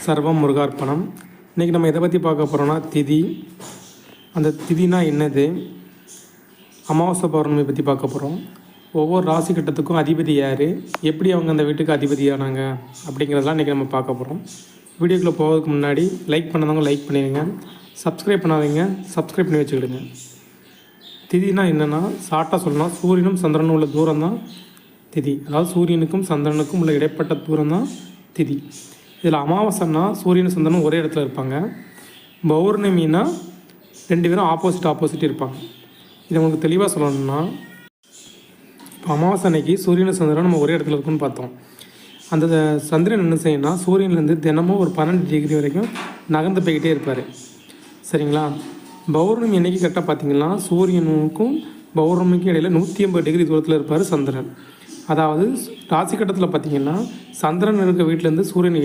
சர்வம் முருகார்ப்பணம். இன்றைக்கி நம்ம எதை பற்றி பார்க்க போகிறோன்னா திதி. அந்த திதினா என்னது, அமாவாசை பௌர்ணமி பற்றி பார்க்க போகிறோம். ஒவ்வொரு ராசி கட்டத்துக்கும் அதிபதி யார், எப்படி அவங்க அந்த வீட்டுக்கு அதிபதியானாங்க அப்படிங்கிறதெல்லாம் இன்றைக்கி நம்ம பார்க்க போகிறோம். வீடியோக்குள்ளே போகிறதுக்கு முன்னாடி லைக் பண்ணாதவங்க லைக் பண்ணிடுங்க, சப்ஸ்கிரைப் பண்ணாதீங்க சப்ஸ்கிரைப் பண்ணி வச்சுக்கிடுங்க. திதினா என்னென்னா ஷார்ட்டாக சொல்லலாம், சூரியனும் சந்திரனும் உள்ள தூரம் தான் திதி. அதாவது சூரியனுக்கும் சந்திரனுக்கும் உள்ள இடைப்பட்ட தூரம் தான் திதி. இதில் அமாவாசைன்னா சூரியன் சந்திரனும் ஒரே இடத்துல இருப்பாங்க. பௌர்ணமின்னா ரெண்டு பேரும் ஆப்போசிட் இருப்பாங்க. இதை உங்களுக்கு தெளிவாக சொல்லணும்னா, இப்போ அமாவாசை அன்னைக்கு சூரியன் சந்திரன் நம்ம ஒரே இடத்துல இருக்குன்னு பார்த்தோம். அந்த சந்திரன் என்ன செய்யணும்னா சூரியன்லேருந்து தினமும் ஒரு 12 டிகிரி வரைக்கும் நகர்ந்து போய்கிட்டே இருப்பார். சரிங்களா? பௌர்ணமி அன்னைக்கு கரெக்டாக பார்த்தீங்கன்னா சூரியனுக்கும் பௌர்ணமிக்கும் இடையில் 180 டிகிரி தூரத்தில் இருப்பார் சந்திரன். அதாவது ராசி கட்டத்தில் பார்த்திங்கன்னா சந்திரன் இருக்க வீட்டிலேருந்து சூரியன்